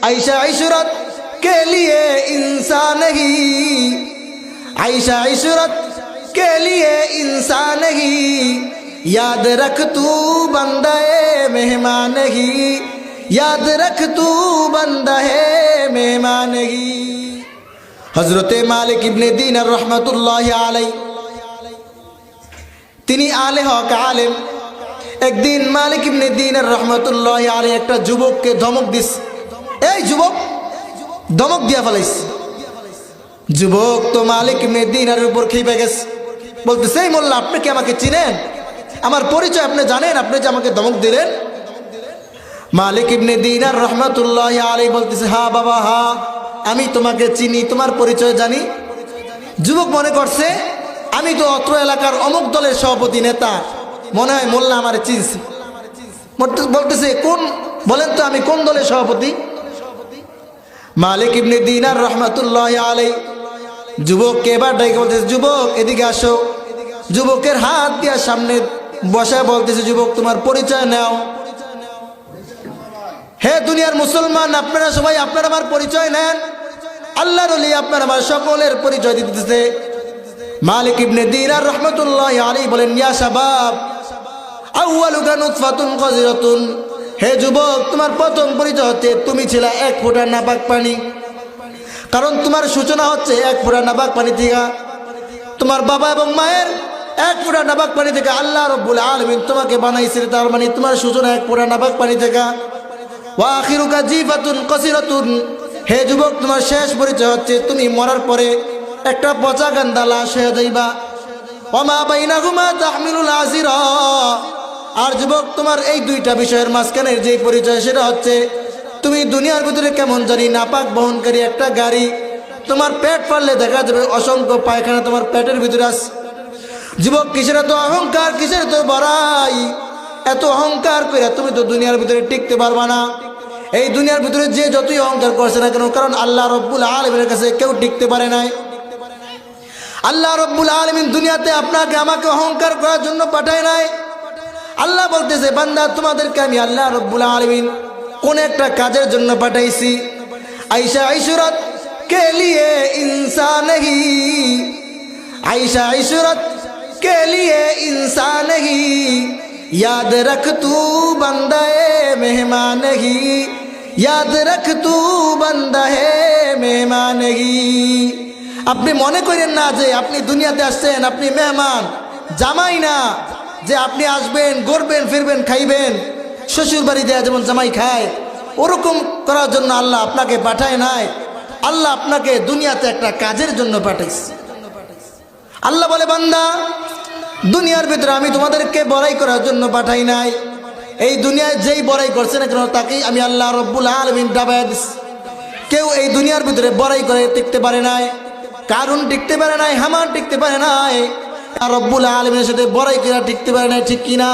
आयशा इशरत के लिए इंसान नहीं, आयशा इशरत के लिए इंसान नहीं, याद रख तू बंदा है मेहमान ही, याद रख तू बंदा है मेहमान ही। हजरत मालिक इब्ने दीनार रहमतुल्लाहि अलैहि তিনি আলে হক আলেম। একদিন মালিক ইবনে দীনার রহমতুল্লাহি আলাইহি একটা যুবককে ধমক দিস, এই যুবক, ধমক দিয়া ফেলাইছে। যুবক তো মালিক ইবনে দীনারের উপর খেপে গেছে, বলতেছে এই মোল্লা আপনি কি আমাকে চিনেন, আমার পরিচয় আপনি জানেন, আপনি যে আমাকে ধমক দিলেন। মালিক ইবনে দীনার রহমতুল্লাহি আলাইহি বলতেছে হ্যাঁ বাবা হ্যাঁ, আমি তোমাকে চিনি, তোমার পরিচয় জানি। যুবক মনে করছে আমি তো অত্র এলাকার অমুক দলের সভাপতি নেতা, মনে হয় মোল্লা আমার চিনছে। বলতেছে কোন, বলেন তো আমি কোন দলের সভাপতি। মালিক ইবনে দীনার রহমতুল্লাহি আলাইহি যুবককে এবার ডাকে বলতেছে যুবক এদিকে আসো। যুবকের হাত দিয়া সামনে বসায় বলতেছে যুবক তোমার পরিচয় নাও। হে দুনিয়ার মুসলমান, আপনারা সবাই আপনার আমার পরিচয় নেন। আল্লাহর ওলি আপনার আমার সকলের পরিচয় দিতেছে। মালিক ইবনে দীনার রহমতুল্লাহি আলাইহি বলেন ইয়া শাবাব আউয়ালুকা নুতফাতুন কাযিরাতুন, হে যুবক তোমার প্রথম পরিচয় হচ্ছে তুমি ছিলা এক ফোঁটা নাপাক পানি। কারণ তোমার সূচনা হচ্ছে এক ফোঁটা নাপাক পানি থেকে। তোমার বাবা এবং মায়ের এক ফোঁটা নাপাক পানি থেকে আল্লাহ রাব্বুল আলামিন তোমাকে বানাইছেন, তার মানে তোমার সূচনা এক ফোঁটা নাপাক পানি থেকে। ওয়া আখিরুকা জিফাতুন কাসিরাতুন, হে যুবক তোমার শেষ পরিচয় হচ্ছে তুমি মরার পরে একটা পচা গান্দা লাশ হয়ে যাইবা। ওমা বাইনাহুমা তাহমিলুল আজিরা, আর যুবক তোমার এই দুইটা বিষয়ের মাঝখানের যে পরিচয় সেটা হচ্ছে তুমি দুনিয়ার ভিতরে কেমন জানি নাপাক বহনকারী একটা গাড়ি, তোমার পেট ফাললে দেখা যাবে অসংখ্য পায়খানা তোমার পেটের ভিতরে আছে। যুবক কিসের এত অহংকার, কিসের এত বড়াই, এত অহংকার করে তুমি তো দুনিয়ার ভিতরে টিকতে পারবা না। এই দুনিয়ার ভিতরে যে যতই অহংকার করছে না কেন, কারণ আল্লাহ রব্বুল আলামিনের কাছে কেউ টিকতে পারে নাই। আল্লাহ রব্বুল আলামিন দুনিয়াতে আপনাকে আমাকে অহংকার করার জন্য পাঠায় নাই। আল্লাহ বলতেছে বান্দা তোমাদেরকে আমি আল্লাহ রব্বুল আলামিন কোন একটা কাজের জন্য পাঠাইছি। আয়শা ইশরত কে লিয়ে ইনসান হি, আয়শা ইশরত কে লিয়ে ইনসান হি, याद रख तू बंदा है मेहमान ही, याद रख तू बंदा है मेहमान ही। আপনি মনে করেন না যে আপনি দুনিয়াতে আসছেন, আপনি মেহমান, জামাই না যে আপনি আসবেন ঘুরবেন ফিরবেন খাইবেন, শ্বশুর বাড়ি দেয়া যেমন জামাই খায় ওরকম করার জন্য আল্লাহ আপনাকে পাঠায় নাই। আল্লাহ আপনাকে দুনিয়াতে একটা কাজের জন্য পাঠাইছে। আল্লাহ বলে বান্দা দুনিয়ার ভিতরে আমি তোমাদেরকে বড়াই করার জন্য পাঠাই নাই। এই দুনিয়ায় যেই বড়াই করছে না কেন তাকেই আমি আল্লাহ রব্বুল আলামিন ডাবায় দিস। কেউ এই দুনিয়ার ভিতরে বড়াই করে টিকতে পারে নাই, কারুন টিকতে পারে নাই, হামান টিকতে পারে নাই, রব্বুল আলামিনের সাথে বড়াই করে টিকতে পারে নাই, ঠিক কিনা?